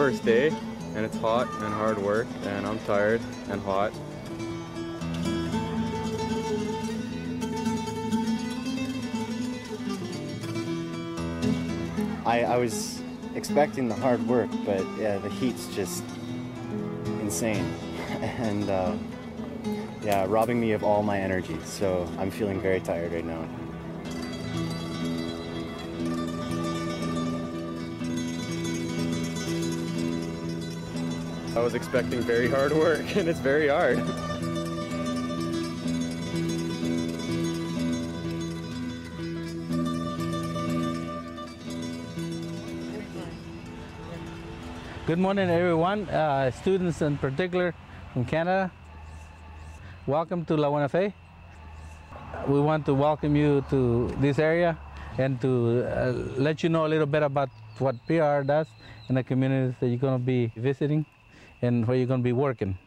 first day, and it's hot and hard work, and I'm tired and hot. I was expecting the hard work, but yeah, the heat's just insane. And yeah, robbing me of all my energy, so I'm feeling very tired right now. I was expecting very hard work, and it's very hard. Good morning, everyone, students in particular from Canada. Welcome to La Buena Fe. We want to welcome you to this area and to let you know a little bit about what PR does in the communities that you're going to be visiting and where you're going to be working.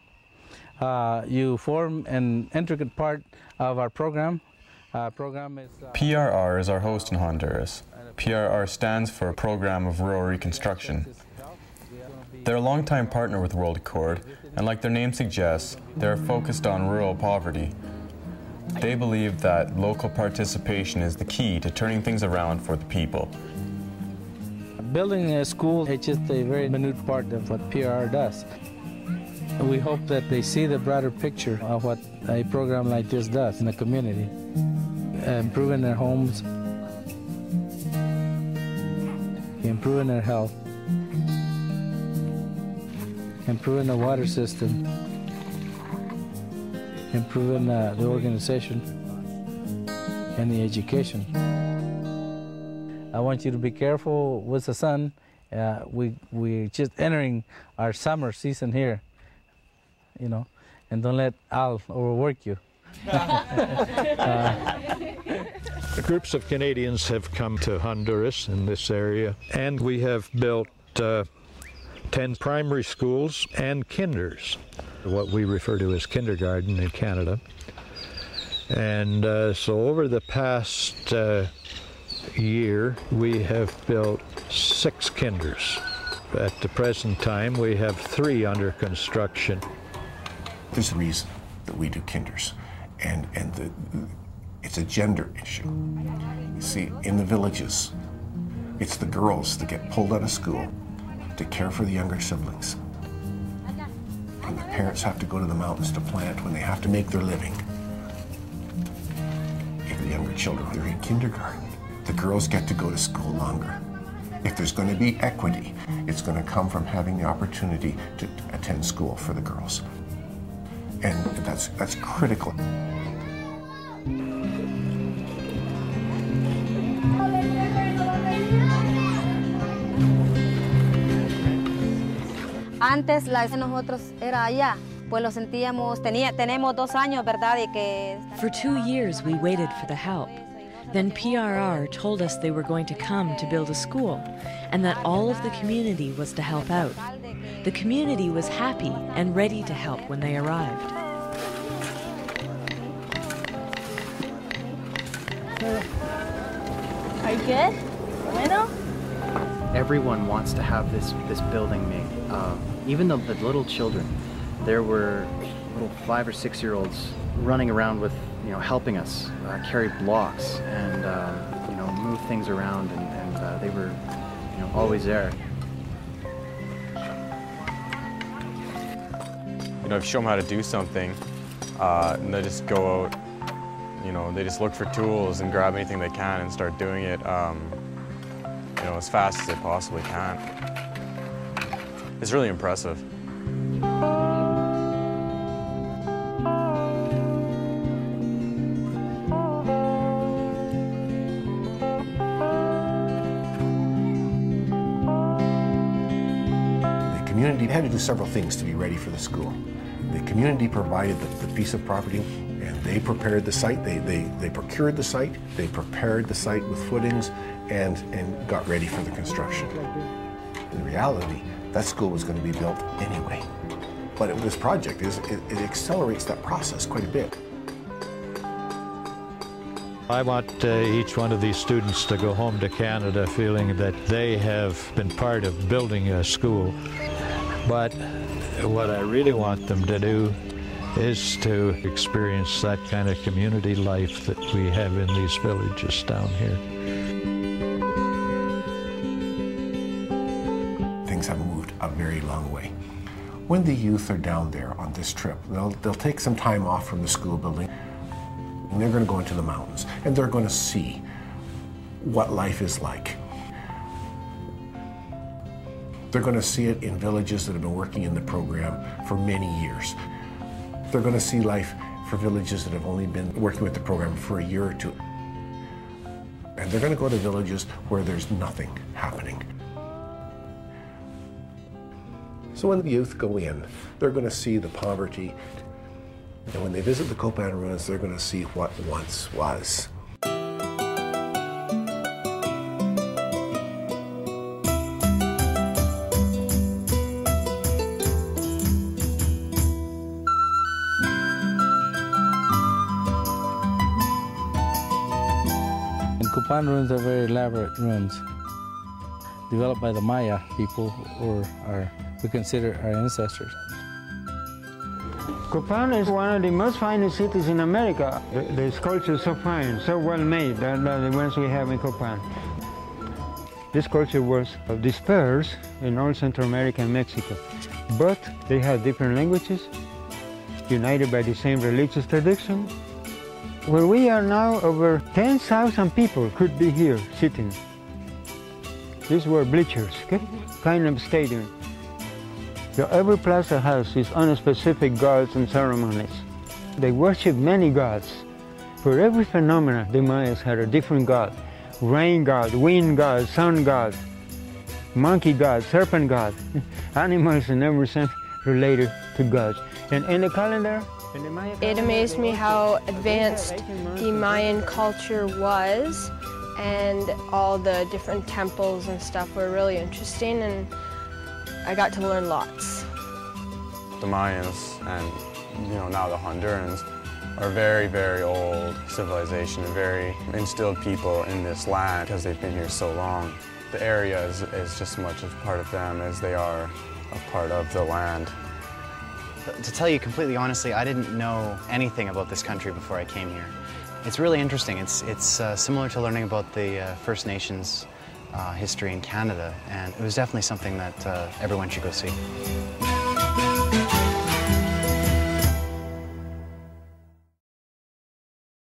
You form an intricate part of our program. PRR is our host in Honduras. PRR stands for Program of Rural Reconstruction. They're a longtime partner with World Accord, and like their name suggests, they're focused on rural poverty. They believe that local participation is the key to turning things around for the people. Building a school is just a very minute part of what PRR does. We hope that they see the broader picture of what a program like this does in the community. Improving their homes, improving their health, improving the water system, improving the organization and the education. I want you to be careful with the sun. We're just entering our summer season here, you know, and don't let Al overwork you. Groups of Canadians have come to Honduras in this area, and we have built 10 primary schools and kinders, what we refer to as kindergarten in Canada. And so over the past year, we have built 6 kinders. At the present time, we have 3 under construction. There's a reason that we do kinders, and it's a gender issue. You see, in the villages, it's the girls that get pulled out of school to care for the younger siblings. And the parents have to go to the mountains to plant when they have to make their living. If the younger children are in kindergarten, the girls get to go to school longer. If there's going to be equity, it's going to come from having the opportunity to attend school for the girls. And that's critical. Antes la de nosotros era allá, pues lo sentíamos, tenemos 2 años, ¿verdad? Y que... For 2 years we waited for the help. Then PRR told us they were going to come to build a school and that all of the community was to help out. The community was happy and ready to help when they arrived. Are you good? Bueno? Everyone wants to have this building made. Even the little children. There were little 5 or 6-year-olds running around with, helping us carry blocks and, move things around, and they were, always there. If you show them how to do something, and they just go out, they just look for tools and grab anything they can and start doing it, as fast as they possibly can. It's really impressive. The community had to do several things to be ready for the school. The community provided the piece of property, and they prepared the site. They procured the site. They prepared the site with footings and got ready for the construction. In reality, that school was going to be built anyway. But this project it accelerates that process quite a bit. I want each one of these students to go home to Canada feeling that they have been part of building a school But what I really want them to do is to experience that kind of community life that we have in these villages down here. Things have moved a very long way. When the youth are down there on this trip, they'll take some time off from the school building, and they're going to go into the mountains, and they're going to see what life is like. They're going to see it in villages that have been working in the program for many years. They're going to see life for villages that have only been working with the program for a year or two. And they're going to go to villages where there's nothing happening. So when the youth go in, they're going to see the poverty. And when they visit the Copan ruins, they're going to see what once was. Copan ruins are very elaborate ruins, developed by the Maya people, or we consider our ancestors. Copan is one of the most finest cities in America. The sculptures are so fine, so well made, the ones we have in Copan. This culture was dispersed in all Central America and Mexico, but they have different languages, united by the same religious tradition. Where we are now, over 10,000 people could be here sitting. These were bleachers, okay? Kind of stadium. So every plaza has its own specific gods and ceremonies. They worship many gods. For every phenomenon, the Mayas had a different god. Rain god, wind god, sun god, monkey god, serpent god. Animals in every sense related to gods. And in the calendar, it amazed me how advanced the Mayan culture was, and all the different temples and stuff were really interesting, and I got to learn lots. The Mayans and now the Hondurans are very, very old civilization, and very instilled people in this land because they've been here so long. The area is just as much a part of them as they are a part of the land. To tell you completely honestly, I didn't know anything about this country before I came here. It's really interesting. It's similar to learning about the First Nations history in Canada, and it was definitely something that everyone should go see.